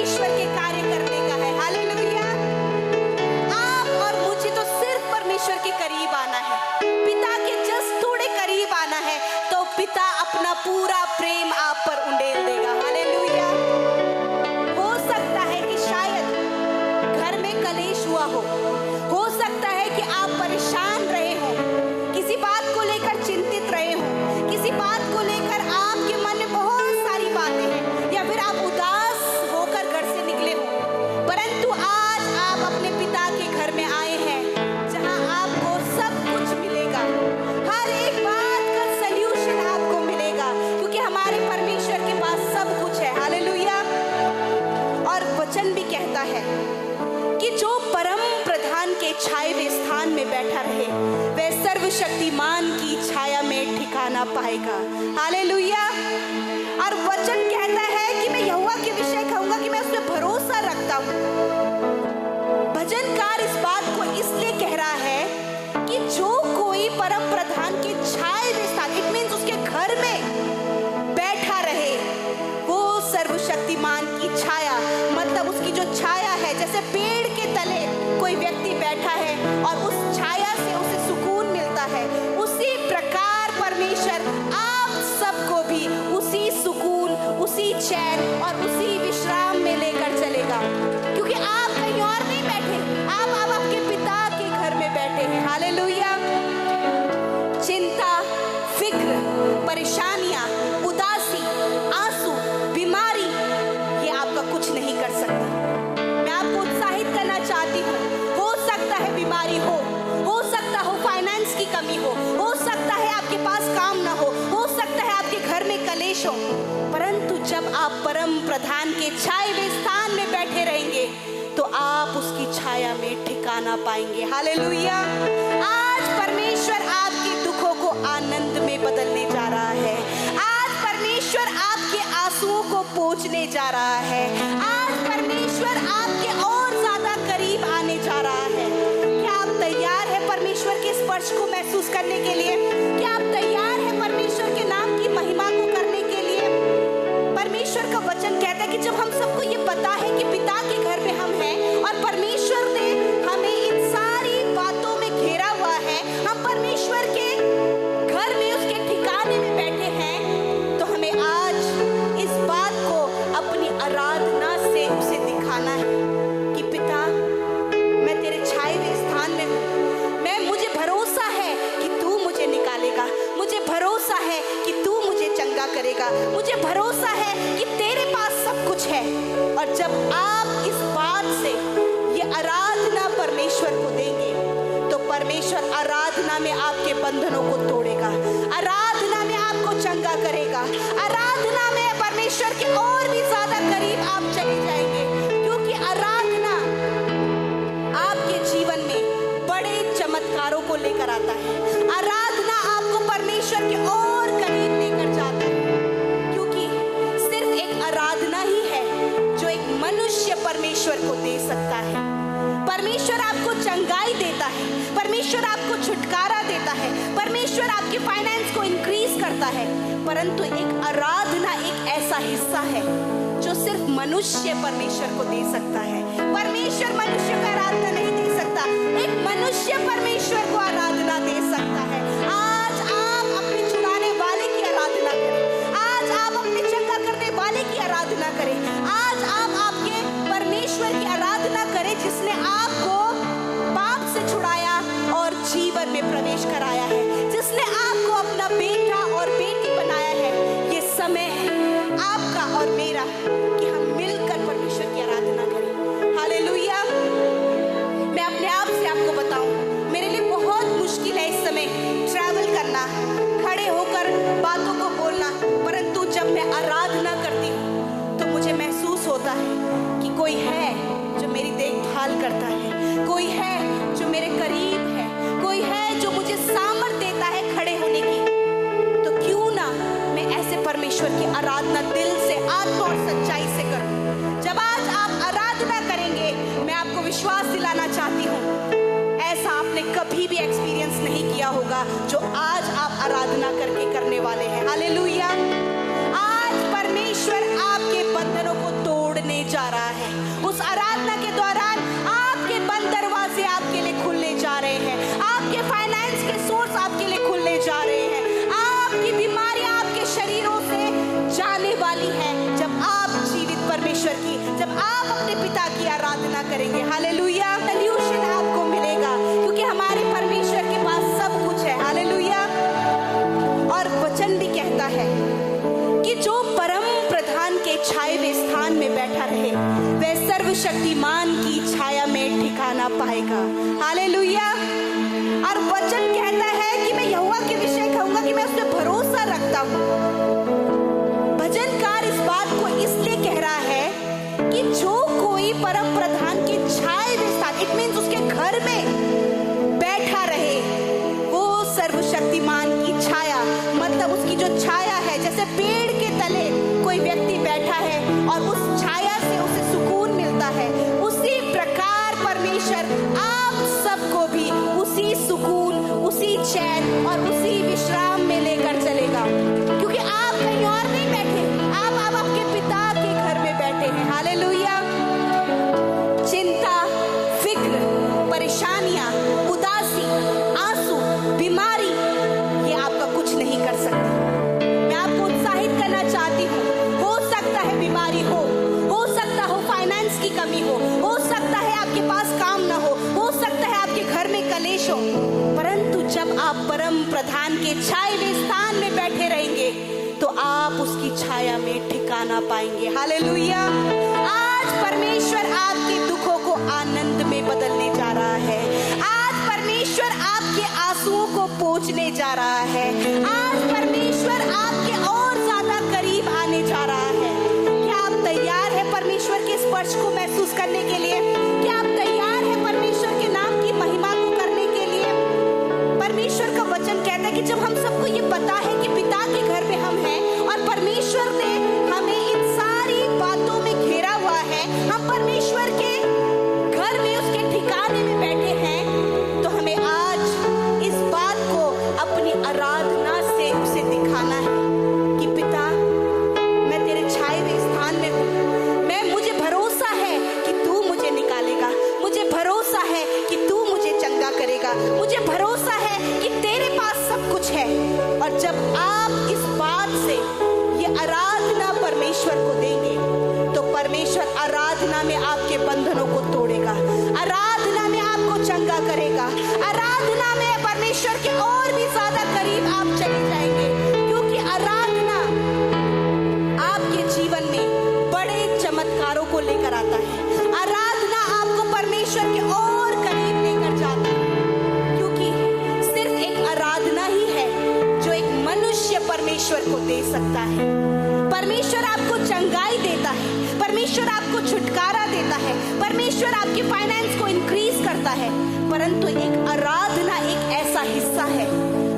परमेश्वर के कार्य करने का है। हालेलुया। आप और मुझे तो सिर्फ परमेश्वर के करीब आना है, पिता के जस्ट थोड़े करीब आना है, तो पिता अपना पूरा प्रेम आप पर उंडेल देगा। हालेलुया। हो सकता है कि शायद घर में कलेश हुआ हो सकता है कि आप परेशान रहे हो, किसी बात को लेकर चिंतित रहे हो, किसी बात को लेकर आपके मन में बहुत सारी बातें हैं, या फिर आप उदास होकर घर से निकले हो। परंतु आज आप अपने पिता के घर में आए हैं, जहां आपको सब कुछ मिलेगा, हर एक बात का सल्यूशन आपको मिलेगा, क्योंकि हमारे परमेश्वर के पास सब कुछ है। हालेलुया। और वचन भी कहता है कि जो परम प्रधान के छाए हुए स्थान में बैठा रहे, वह सर्वशक्तिमान की छाया में ठिकाना पाएगा। हालेलुया। और वचन कहता है कि मैं यहोवा के विषय कहूंगा कि मैं उस पर भरोसा रखता हूं। भजनकार इस बात को इसलिए कह रहा है कि जो कोई परम प्रधान के छाए हुए स्थान, इट मीन्स उसके घर में बैठा रहे, वो सर्वशक्तिमान की छाया, मतलब उसकी जो छाया है, जैसे पेड़ के तले कोई व्यक्ति बैठा है और उस छाया से उसे सुकून मिलता है, उसी प्रकार परमेश्वर आप सबको भी उसी सुकून, उसी चैन और उसी विश्राम में लेकर चलेगा, क्योंकि आप कहीं और नहीं बैठे, आप आपके पिता के घर में बैठे हैं। हालेलुया। चिंता, फिक्र, परेशानियां, उदासी, आंसू, बीमारी, ये आपका कुछ नहीं कर सकती। मैं आपको उत्साहित करना चाहती हूँ, हो सकता है बीमारी हो सकता हो फाइनेंस की कमी हो सकता है आपके पास काम ना हो सकता है आपके घर में कलेश हो, परंतु जब आप परम प्रधान के छाए हुए स्थान में बैठे रहेंगे तो आप उसकी छाया में ठिकाना पाएंगे। हालेलुया। आज परमेश्वर आपके दुखों को आनंद में बदलने जा रहा है। आज परमेश्वर आपके आंसुओं को पोंछने जा रहा है। आज परमेश्वर आपके और ज्यादा करीब आने जा रहा है। क्या आप तैयार हैं परमेश्वर के स्पर्श को महसूस करने के लिए? क्या आप तैयार हैं परमेश्वर के नाम की महिमा को करने के लिए? परमेश्वर का वचन कहता है कि जब हम सबको ये पता है कि पिता के घर में हम हैं और परमेश्वर ने हमें इन सारी बातों में घेरा हुआ है, हम परमेश्वर के घर में उसके ठिकाने में बैठे हैं, तो हमें आज इस बात को अपनी आराधना से उसे दिखाना है कि पिता, मैं तेरे छाए हुए स्थान में हूँ, मुझे भरोसा है कि तू मुझे निकालेगा, मुझे भरोसा है कि तू मुझे चंगा करेगा, मुझे भरोसा है कि तेरे पास सब कुछ है। और जब आप इस बात से ये आराधना परमेश्वर को देंगे, तो परमेश्वर आराधना में आपके बंधनों को तोड़ेगा, आराधना में आपको चंगा करेगा, आराधना में परमेश्वर के और भी ज्यादा करीब आप चले जाएंगे, क्योंकि आराधना आपके जीवन में बड़े चमत्कारों को लेकर आता है। आराधना आपको परमेश्वर के और करीब लेकर जाता है, क्योंकि सिर्फ एक आराधना ही है जो एक मनुष्य परमेश्वर को दे सकता है। परमेश्वर आपको चंगाई देता है, परमेश्वर आपको छुटकारा देता है, परमेश्वर आपके फाइनेंस को इंक्रीज करता है, परंतु एक आराधना एक ऐसा हिस्सा है जो सिर्फ मनुष्य परमेश्वर को दे सकता है। परमेश्वर मनुष्य को आराधना नहीं दे सकता, एक मनुष्य परमेश्वर को आराधना दे सकता है। आज आप अपने छुड़ाने वाले की आराधना करें, आज आप अपने चंगा करने वाले की आराधना करें, आज आप आपके परमेश्वर की आराधना करें जिसने आपको पाप से छुड़ाया और जीवन में प्रवेश कराया है, जिसने आपको अपना बेटा और बेटी बनाया है। ये समय है आपका और मेरा कि हम मिलकर परमेश्वर की आराधना करें। हालेलुया। मैं अपने आप से आपको बताऊं, मेरे लिए बहुत मुश्किल है इस समय ट्रैवल करना, खड़े होकर बातों को बोलना, परंतु जब मैं आराधना करती हूँ तो मुझे महसूस होता है कि कोई है जो मेरी देखभाल करता है, कोई है जो मेरे करीब है, कोई है जो मुझे सामर्थ देता है खड़े होने की। तो क्यों ना मैं ऐसे परमेश्वर की आराधना दिल से, आत्मा और तोड़ने जा रहा है। उस आराधना के दौरान आपके बंद दरवाजे आपके लिए खुलने जा रहे हैं, आपके फाइनेंस के सोर्स आपके लिए खुलने जा रहे हैं, आपकी बीमारियां आपके शरीरों से जाने वाली है जब आप जीवित परमेश्वर की, जब आप अपने पिता की आराधना करेंगे। हालेलुया। सल्यूशन आपको मिलेगा क्योंकि हमारे परमेश्वर के पास सब कुछ है। हालेलुया। और वचन भी कहता है कि जो परम प्रधान के छाए हुए स्थान में बैठा रहे वह सर्वशक्तिमान की छाया में ठिकाना पाएगा। हालेलुया। और वचन कहता है कि मैं यहोवा के विषय कहूंगा कि मैं उस पर भरोसा रखता हूं। भजनकार इस बात को इसलिए कह रहा है कि जो कोई परम प्रधान के छाए हुए स्थान, इट मीन्स उसके घर में बैठा रहे, वो सर्वशक्तिमान की छाया, मतलब उसकी जो छाया है, जैसे पेड़ के तले कोई व्यक्ति बैठा है और उस छाया से उसे सुकून मिलता है, उसी प्रकार परमेश्वर आप सबको भी उसी सुकून, उसी चैन और उसी विश्राम में लेकर चलेगा। क्योंकि आप कहीं और नहीं बैठे, आप आपके पिता के घर में बैठे हैं। हालेलुया। चिंता, फिक्र, परेशानियां, उदासी, आंसू, बीमारी, ये आपका कुछ नहीं कर सकती। मैं आपको उत्साहित करना चाहती हूँ, हो सकता है बीमारी हो सकता हो फाइनेंस की कमी हो सकता है आपके पास काम ना हो सकता है आपके घर में कलेश हो, परंतु जब आप परम प्रधान के छाए हुए स्थान में बैठे रहेंगे तो आप उसकी छाया में ठिकाना पाएंगे। हालेलुया। आज परमेश्वर आपके दुखों को आनंद में बदलने जा रहा है। आज परमेश्वर आपके आंसुओं को पोंछने जा रहा है। आज परमेश्वर आपके और ज्यादा करीब आने जा रहा है। क्या आप तैयार हैं परमेश्वर के स्पर्श को महसूस करने के लिए? क्या आप तैयार हैं परमेश्वर के नाम की महिमा को करने के लिए? परमेश्वर का वचन कहता है कि जब हम सबको ये पता है कि पिता के घर में हम हैं और परमेश्वर ने हमें इन सारी बातों में घेरा हुआ है, हम परमेश्वर के घर में उसके ठिकाने में बैठे हैं, तो हमें आज इस बात को अपनी आराधना से उसे दिखाना है कि पिता, मैं तेरे छाए हुए स्थान में हूँ, मुझे भरोसा है कि तू मुझे निकालेगा, मुझे भरोसा है कि तू मुझे चंगा करेगा, मुझे भरोसा है कि तेरे पास सब कुछ है। और जब आप इस बात से ये आराधना परमेश्वर को देंगे तो परमेश्वर आराधना में आपके बंधनों को तोड़ेगा, आराधना में आपको चंगा करेगा, आराधना में परमेश्वर के और भी ज्यादा करीब आप चले जाएंगे, क्योंकि आराधना आपके जीवन में बड़े चमत्कारों को लेकर आता है। आराधना आपको परमेश्वर के और करीब लेकर जाता है, क्योंकि सिर्फ एक आराधना ही है जो एक मनुष्य परमेश्वर को दे सकता है। परमेश्वर आपको चंगाई देता है, परमेश्वर आपको छुटकारा देता है, परमेश्वर आपके फाइनेंस को इंक्रीज करता है, परंतु एक आराधना एक ऐसा हिस्सा है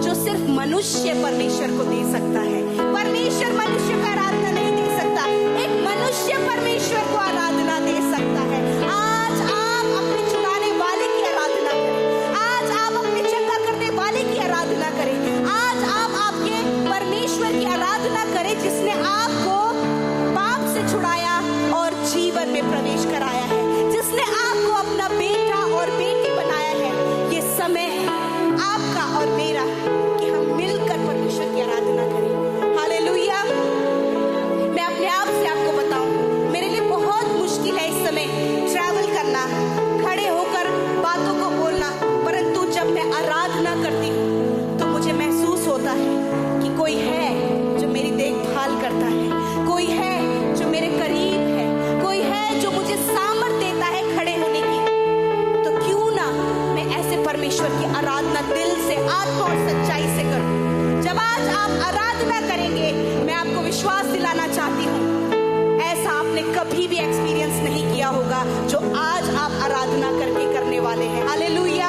जो सिर्फ मनुष्य परमेश्वर को दे सकता है। परमेश्वर मनुष्य को आराधना नहीं दे सकता, एक मनुष्य परमेश्वर को आराधना दे सकता है। आज आप अपने छुड़ाने वाले की आराधना करें, आज आप अपने चंगा करने वाले की आराधना करें, आज आप आपके परमेश्वर की आराधना करें जिसने आपको पाप से छुड़ाया और जीवन में प्रवेश कराया है, जिसने आपको अपना बेटा और बेटी बनाया है। ये समय है आपका और मेरा कि हम मिलकर परमेश्वर की आराधना करें। हालेलुया। मैं अपने आप से आपको बताऊं, मेरे लिए बहुत मुश्किल है इस समय ट्रैवल करना, खड़े होकर बातों को बोलना, परंतु जब मैं आराधना करती हूँ तो मुझे महसूस होता है कि कोई है जो मेरी देखभाल करता है, कोई है जो मेरे करीब है, कोई है जो मुझे सामर्थ देता है खड़े होने की। तो क्यों ना मैं ऐसे परमेश्वर की आराधना दिल से, आत्मा और सच्चाई से करूं। जब आज आप आराधना करेंगे, मैं आपको विश्वास दिलाना चाहती हूँ, ऐसा आपने कभी भी एक्सपीरियंस नहीं किया होगा जो आज आप आराधना करके करने वाले हैं। हालेलुया।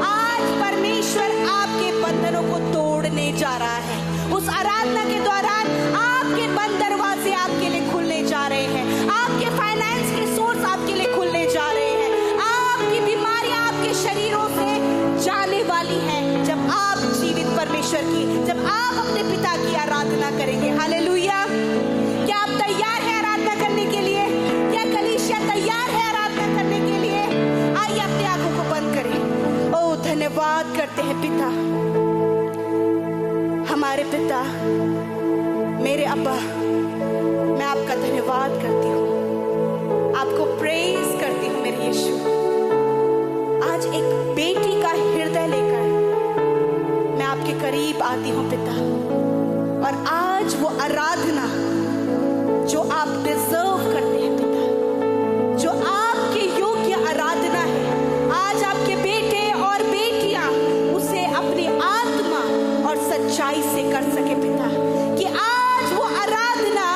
आज परमेश्वर आपके बंधनों को तोड़ने जा रहा है। उस आराधना के दौरान आपके बंद दरवाजे आपके लिए खुलने जा रहे हैं, आपके फाइनेंस के सोर्स आपके लिए खुलने जा रहे हैं, आपकी बीमारियां आपके शरीरों से जाने वाली हैं जब आप जीवित परमेश्वर की, जब आप अपने पिता की आराधना करेंगे। हालेलुया। क्या आप तैयार हैं आराधना करने के लिए? आती हूँ पिता, और आज वो आराधना जो आप डिजर्व करते हैं पिता, जो आपके योग्य आराधना है, आज आपके बेटे और बेटियां उसे अपनी आत्मा और सच्चाई से कर सके पिता, कि आज वो आराधना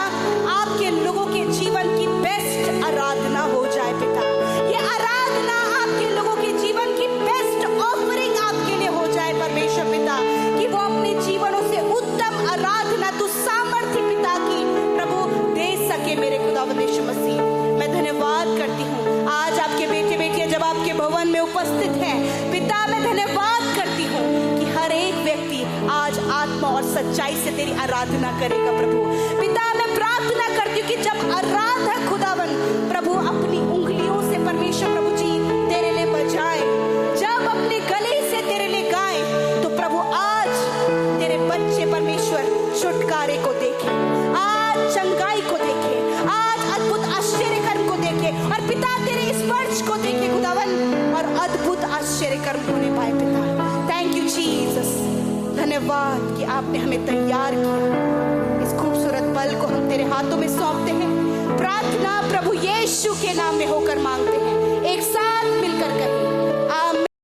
आपके लोगों के जीवन की बेस्ट आराधना हो जाए पिता। ये आराधना आपके लोगों के जीवन की बेस्ट ऑफरिंग आपके लिए हो जाए परमेश्वर पिता, कि वो अपने जीवनों से उत्तम आराधना तू सामर्थ्य पिता की प्रभु दे सके। मेरे खुदावंद यीशु मसीह, मैं धन्यवाद करती हूँ आज आपके बेटे बेटियां जब आपके भवन में उपस्थित हैं पिता, मैं धन्यवाद करती हूँ कि हर एक व्यक्ति आज आत्मा और सच्चाई से तेरी आराधना करेगा प्रभु पिता। मैं प्रार्थना करती हूँ कि जब आराधक खुदावन प्रभु अपनी उंगलियों से परमेश्वर प्रभु जी तेरे लिए बजाए, जब अपने गले से तेरे लिए गाए, तो प्रभु आज तेरे बच्चे परमेश्वर छुटकारे को देखे, आज चंगाई को देखे, आज अद्भुत आश्चर्य कर्म को देखे, और पिता तेरे स्पर्श को देखे खुदावन, और अद्भुत आश्चर्य कर्म होने पाए पिता। थैंक यू जीसस, धन्यवाद कि आपने हमें तैयार किया। इस खूबसूरत पल को हम तेरे हाथों में सौंपते हैं, प्रार्थना प्रभु यीशु के नाम में होकर मांगते हैं,